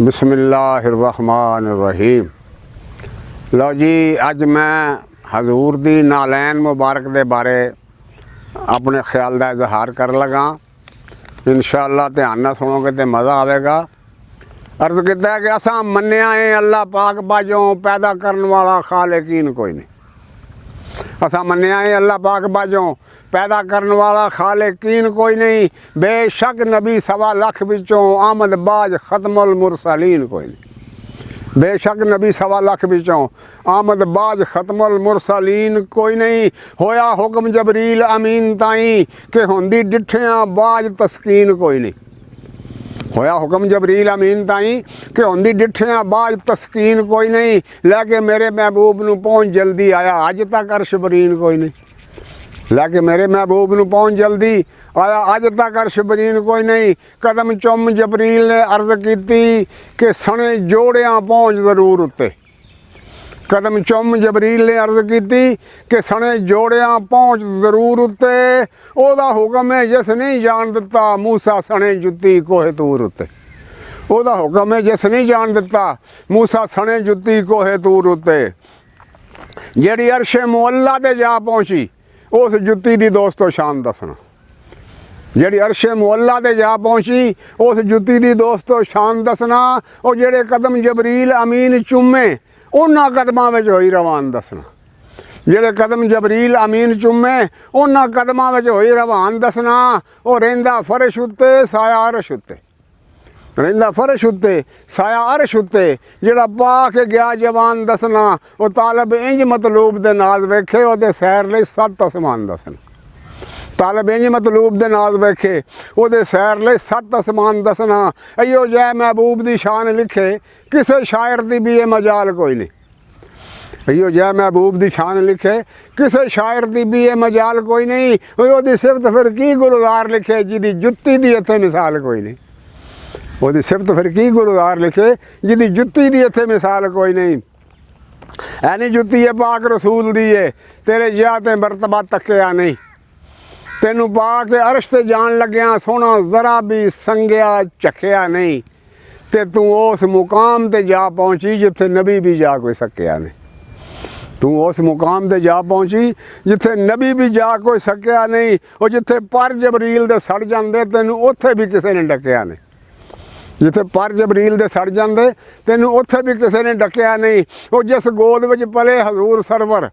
बिस्मिल्लाहिर्रहमानिर्रहीम। लो जी, अज मैं हजूर दी नालैन मुबारक दे बारे अपने ख्याल का इजहार कर लगा। इंशाअल्लाह ध्यान नाल सुनोगे तो मज़ा आएगा। अर्ज किया कि असा मन्निया है अल्लाह पाक बाजों पैदा करने वाला खालिकीन कोई नहीं। असा मन्निया है अल्लाह पाक बाजों पैदा करने वाला खालिकीन कोई नहीं। बेशक नबी 1.25 लाख विचों आमद बाज खत्मुल मुरसलीन कोई नहीं। बेशक नबी 1.25 लाख विचों आमद बाज खत्मुल मुरसलीन कोई नहीं। होया हुक्म जबरील अमीन ताई कि होंदी डिठियां बाज तस्कीन कोई नहीं। होया हुक्म जबरील अमीन ताई कि होंदी डिठियां बाज तस्कीन कोई नहीं। लैके मेरे महबूब नूं पहुँच जल्दी आया अज तक अर्श बरीन कोई नहीं। लैके मेरे महबूब नूं पहुँच जल्दी आया अज तक अर्श बरीन कोई नहीं। कदम चुम जबरील ने अर्ज की कि सने जोड़ियां पहुँच जरूर उत्ते। कदम चुम जबरील ने अर्ज की कि सने जोड़ियां पहुँच जरूर उत्ते। ओदा हुक्म है जिस नहीं जान दिता मूसा सने जुत्ती कोहे तूर उत्ते। ओदा हुक्म है जिस नहीं जान दिता मूसा सने जुत्ती कोहे तूर उत्ते। जेड़ी अर्शे मुअल्ला ते जा पहुँची उस जुत्ती दी दोस्तों शान दसना। जेड़ी अर्शे मुअल्ला ते जा पहुँची उस जुत्ती दी दोस्तों शान दसना। और जेड़े कदम जबरील अमीन चुमे उन्हां कदमां विच होई रवान दसना। जेड़े कदम जबरील अमीन चुमे उन्हां कदमां विच होई रवान दसना। और रहिंदा फर्श उत्ते साया अर्श उत्ते। रहिंदा फर्श उत्ते साया अर्श उत्ते। जेड़ा पा के गया जवान दसना। वो तालब इंज मतलूब दे नाल वेखे ओदे सैर लई 7 आसमान दसना। तालब इंज मतलूब दे नाल वेखे ओदे सैर लई 7 आसमान दसना। अयो जै महबूब दी शान लिखे किसे शायर दी भी ये मजाल कोई नहीं। अयो जै महबूब दी शान लिखे किसे शायर दी भी ये मजाल कोई नहीं। ओदी सिफत फिर की गुलजार लिखे जिदी जुत्ती दी इत्थे मिसाल कोई नहीं। ओदी सिफत फिर की गुलजार लिखे जिदी जुत्ती दी इत्थे मिसाल कोई नहीं। ऐनी जुत्ती है पाक रसूल दी है तेरे जिहा ते मरतबा तकिया नहीं। तेनू पा के अर्श ते जान लग्या सोना जरा भी संगिया चखिया नहीं। ते तू उस मुकाम ते जा पहुँची जिथे नबी भी जा कोई सकिया नहीं। तू उस मुकाम ते जा पहुँची जिथे नबी भी जा कोई सकिया नहीं। और जिथे पर जबरील दे सड़ जांदे तेनू उत्थे भी किसी ने डकिया नहीं। जिथे पर जबरील दे सड़ जांदे तेनू उत्थे भी किसी ने डकिया नहीं। और जिस गोद विच पले हजूर सरवर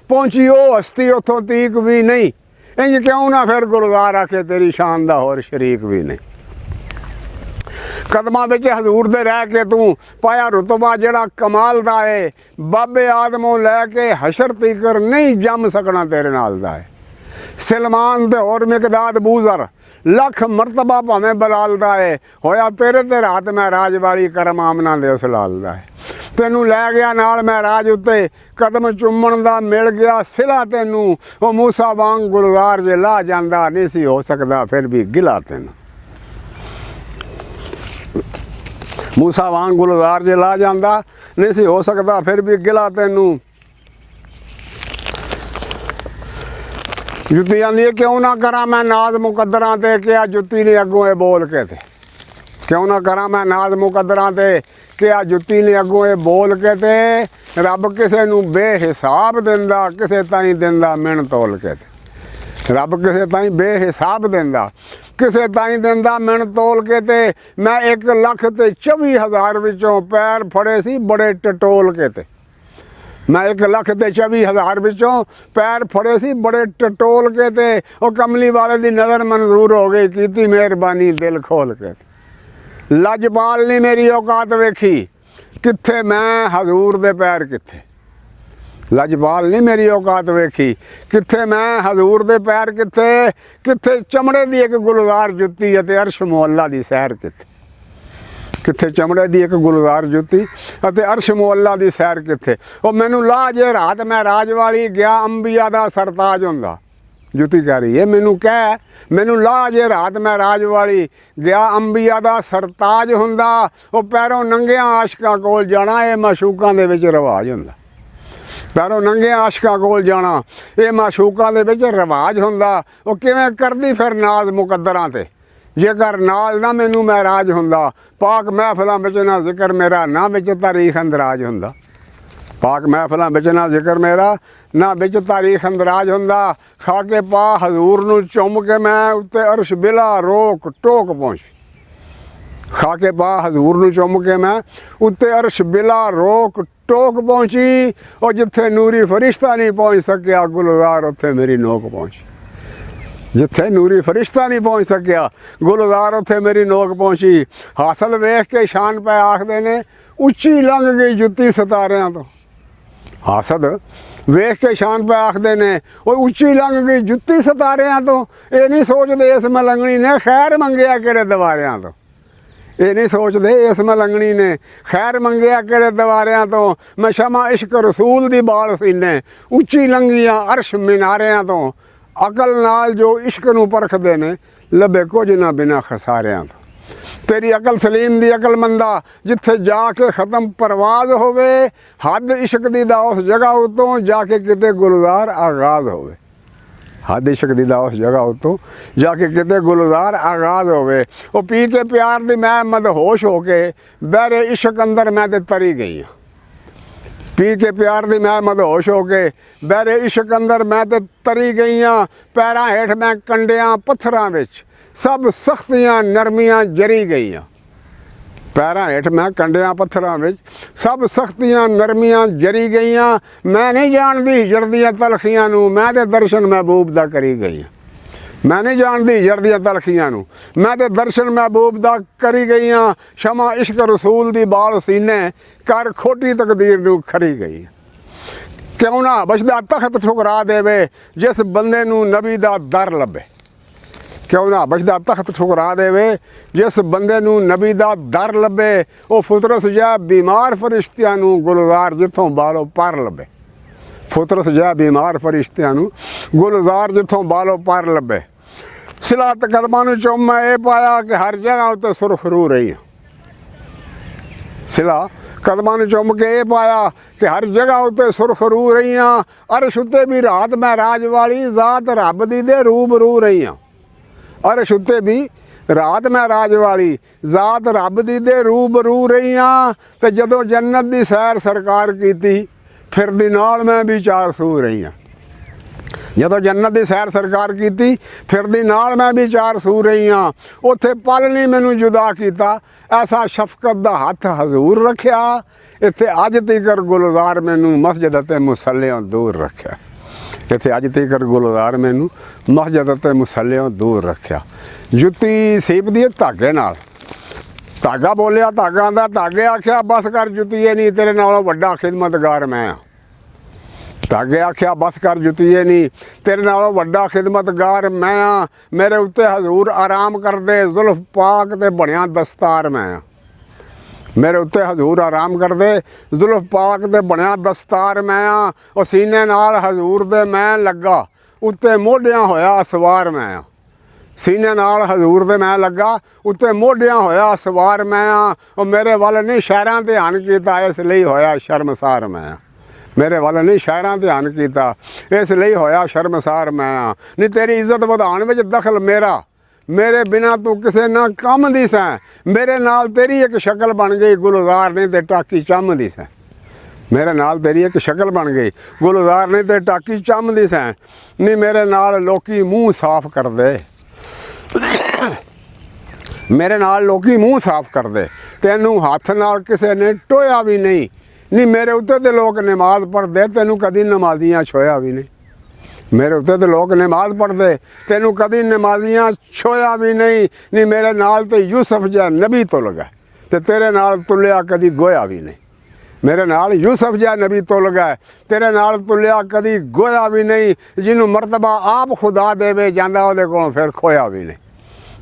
पहुँची वो हस्ती उथों तीक भी नहीं। इंज क्यों ना फिर गुलजार आखे तेरी शान दा होर शरीक भी नहीं। कदमां विच हजूर दे रह के तू पाया रुतबा जेड़ा कमाल दा है। बाबे आदमों लैके हशर तीकर नहीं जम सकना तेरे नाल दा है। सलमान ते होर मिकदाद बूजर लख मरतबा भावें बलाल दा है। होया तेरे ते रात मैं राज वाली करम आमना दे उस लाल दा है। तेनू लै गया नाल मैं राज उत्ते कदम चुम्मण दा मिल गया सिला तेनू। वो मूसा वांग गुलजार जे ला जांदा नहीं सी हो सकदा फिर भी गिला तेनू। मूसा वांग गुलजार जे ला जांदा नहीं सी हो सकदा फिर भी गिला तेनू। जुत्ती आंदी है क्यों ना करा मैं नाज मुकद्दरां ते क्या जुत्ती ने अगों ये बोल के थे। क्यों ना करा मैं नाज मुकद्दरां ते क्या जुत्ती ने अगों ये बोल के थे। रब किसे नू बेहिसाब दिंदा किसे ताईं दिंदा मिण तोल के थे। रब किसे ताईं बेहिसाब दिंदा किसे ताईं दिंदा मिण तोल के ते। मैं 1,24,000 विचों पैर फड़े सी बड़े टटोल के ते। मैं 1,24,000 विचों पैर फड़े सी बड़े टटोल के ते। और कमली वाले दी नज़र मंजूर हो गई कीती मेहरबानी दिल खोल के। लजपाल ने मेरी औकात वेखी कित्थे मैं हजूर दे पैर कित्थे। लजपाल ने मेरी औकात वेखी कित्थे मैं हजूर दे पैर कित्थे। कित्थे चमड़े दी एक गुलजार जुत्ती अते अर्श मुअल्ला दी सैर कित्थे। कित्थे चमड़े दी एक गुलजार जुत्ती अते अर्श मुअल्ला दी सैर कित्थे। और मैनू ला जे रात मैं राज वाली गया अंबिया दा सरताज हुंदा। जुत्ती कह रही है मैनू कह मैनू ला जे रात मैं राज वाली गया अंबिया दा सरताज हुंदा। वो पैरों नंगियां आशकां कोल जाना ये माशूकां दे विच रिवाज हुंदा। पैरों नंगियां आशकां कोल जाना ये माशूकां दे विच रिवाज हुंदा। वो किवें करदी फिर नाज मुकद्दरां ते जेकर नाल ना मैनू महराज हुंदा, पाक महफिलां विच ना जिक्र मेरा, ना विच तारीख अंदराज हुंदा। पाक महफिलां विच ना जिक्र मेरा, ना विच तारीख अंदराज हुंदा। खाके पा हजूर नूं चुम के मैं उत्ते अर्श बिला रोक टोक पहुंची। खाके पा हजूर नूं चुम के मैं उत्ते अर्श बिला रोक टोक पहुंची। और जिथे नूरी फरिश्ता नहीं पहुंच सकिया, गुलजार उत्थे मेरी नोक पहुंची। जिथे नूरी फरिश्ता नहीं पहुंच सकिया, गुलजार उत्थे मेरी नोक पहुंची। हासिल वेख के शान पै आखदे ने, उच्ची लंघ गई जुत्ती सितारियां तो। हासद वेख के शान पे आखदे ने, वो उच्ची लंघ गई जुत्ती सितारियां तो। ये नहीं सोचते इस मलंगनी ने खैर मंगिया किहड़े दवारियां तो। ये नहीं सोचते इस मलंगनी ने खैर मंगिया किहड़े दवारियां तो। मैं शमा इश्क रसूल दी बाल सीने, उच्ची लंघियां अर्श मीनारियां तो। अकल नाल जो इश्क नूं परखदे ने, लभे कुछ ना बिना खसारियां तो। तेरी अकल सलीम दी अकल मंदा, जिथे जाके ख़त्म परवाज होवे। हद इश्क दी दा उस जगह उतों, जाके किते गुलजार आगाज़ होवे। हद इश्क दी दा उस जगह उतों, जाके किते गुलजार आगाज़ होवे। वो पी के प्यार दी मैं मदहोश होके, बहरे इश्क अंदर मैं ते तरी गई हाँ। पी के प्यार दी मैं मदहोश होके, बहरे इश्क अंदर मैं ते तरी गई हाँ। पैरां हेठ मैं कंडियां पत्थरां विच, सब सख्तियां नरमियां जरी गईयां। पैरां हेठ मैं कंडियां पत्थरां विच, सब सख्तियां नरमियां जरी गईयां। मैं नहीं जानदी हिजर दियां तलखियां नूं, मैं ते दर्शन महबूब दा करी गई हाँ। मैं नहीं जानदी हिजर दियां तलखियां नूं, मैं ते दर्शन महबूब दा करी गई हाँ। शमा इश्क रसूल दी बाल सीने, कर खोटी तकदीर नूं खरी गई। क्यों ना बचदा तख्त ठुकरा देवे, जिस बंदे नूं नबी दा दर लभे। क्यों ना बचदा तख्त ठुकरा देवे, जिस बंदे नूं नबी दा दर लभे। वो फुतरस जा बीमार फरिश्तियां नूं, गुलजार जिथों बालो पर लभे। फुतरस जा बीमार फरिश्तियां नूं, गुलजार जिथों बालो पर लभे। सिला तकदमां नूं चुम मैं ये पाया कि हर जगह उत्ते सुरखरू रही। सिला कदमां नूं चुम के ये पाया कि हर जगह उत्ते सुरखरू रहीआं। अर्श उत्ते भी रात महराज वाली, ज़ात रब दी दे रूबरू रहीआं। अर्श उत्ते भी रात महराज वाली, ज़ात रब दी दे रूबरू रहीआं। ते जदों जन्नत दी सैर सरकार कीती, फिर दी नाल मैं भी चार सू रहीआं। जदों जन्नत दी सैर सरकार कीती, फिर दी नाल मैं भी चार सू रहीआं। उत्थे पल नहीं मैनू जुदा कीता, ऐसा शफकत दा हथ हजूर रखिया। इत्थे अज तकर गुलजार मैनू मस्जिद ते मुसल्लियों दूर रखिया। इत्थे अज तकर गुलजार मैनू मस्जिद ते मुसल्लियों दूर रखिया। जुत्ती सीप दी धागे नाल, धागा बोलिया, धागा आंदा, धागे आख्या बस कर जुत्तीए नहीं, तेरे नालों वड्डा खिदमतगार मैं हाँ। धागे आख्या बस कर जुत्तीए नहीं, तेरे नालों वड्डा खिदमतगार मैं हाँ। मेरे उत्ते हजूर आराम करदे, जुल्फ पाक ते बनिया दस्तार मैं हाँ। मेरे उत्ते हजूर आराम करदे, जुल्फ पाक ते बनिया दस्तार मैं हाँ। और सीने नाल हजूर दे मैं लगा, उत्ते मोढियां होया सवार मैं हाँ। सीने नाल हजूर दे मैं लगा, उत्ते मोढियां होया सवार मैं हाँ। और मेरे वाल नहीं शहरां ध्यान कीता, इसलिए होया शर्मसार मैं हाँ। मेरे वाल नहीं शहरां ध्यान कीता, इसलिए होया शर्मसार मैं हाँ। नहीं तेरी इज्जत वधाउण विच दखल मेरा, मेरे बिना तू किसे ना कम दी सैं। मेरे नाल तेरी एक शक्ल बन गई, गुलजार नहीं ते टाकी चम दी सैं। मेरे नाल तेरी एक शक्ल बन गई, गुलजार नहीं ते टाकी चम दी सैं। नहीं मेरे नाल लोकी मूँह साफ कर दे, मेरे नाल लोकी मूँह साफ कर दे। तैनू हथ नाल किसे ने टोया भी नहीं। नहीं मेरे उत्ते ते लोग नमाज पढ़दे, तैनू कदी नमाजियां छोया भी नहीं। मेरे उत्ते ते लोग नमाज पढ़दे, तैनू कदी नमाजियां छोया भी नहीं। नहीं मेरे नाल ते यूसुफ जा नबी तो लगा, ते तेरे नाल तुलिया कदी गोया भी नहीं। मेरे नाल यूसुफ जा नबी तो लगा, तेरे नाल तुलिया कदी गोया भी नहीं। जिन्हों मरतबा आप खुदा देवे, जांदा ओहदे कोलों फिर खोया भी नहीं।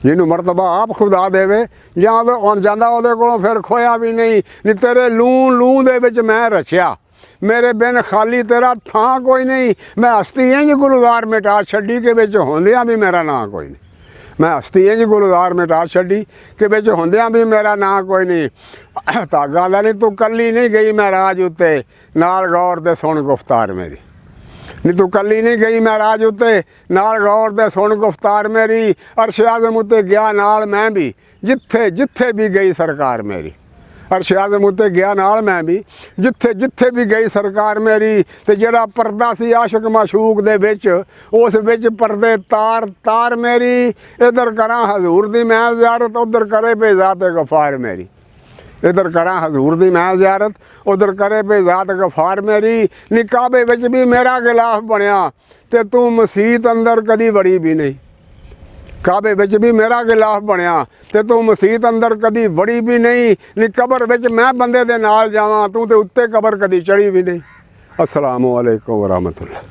जिन्हों मरतबा आप खुदा देवे, जांदा ओहदे कोलों फिर खोया भी नहीं। नी तेरे लूं दे विच मैं रचिया, मेरे बिन खाली तेरा थां कोई नहीं। मैं हस्ती इंज गुलजार मिटा छड्डी के विच होंदियां भी मेरा नां कोई नहीं। मैं हस्ती इंज गुलजार मिटा छड्डी के विच होंदियां भी मेरा नां कोई नहीं। धागा ला नहीं तू कल्ली नहीं गई महराज उत्ते, नाल गौर ते सुन गुफ्तार मेरी। नहीं तू कली नहीं गई महराज उत्ते नाल गौर दे सुन गुफ्तार मेरी अर्श आज़म उत्ते गया नाल मैं भी जिथे जिथे भी गई सरकार मेरी अर्श आज़म उत्ते गया नाल मैं भी जिथे जिथे भी गई सरकार मेरी ते जेड़ा पर्दा सी आशिक माशूक दे विच उस विच पर्दे तार तार मेरी इधर करा हजूर दी मैं ज़ियारत उधर करे पे ज़ात गफ़ार मेरी इधर करा हजूर दी मैं ज़ियारत उधर करे पे ज़ात गफ़ार मेरी नी काबे विच भी मेरा गिलाफ बनया ते तू मसीत अंदर कदी वड़ी भी नहीं काबे विच भी मेरा गिलाफ बनया ते तू मसीत अंदर कदी वड़ी भी नहीं नी कबर विच मैं बंदे दे नाल जावां तू ते उत्ते कबर कदी चढ़ी भी नहीं। अस्सलामु अलैकुम व रहमतुल्लाह।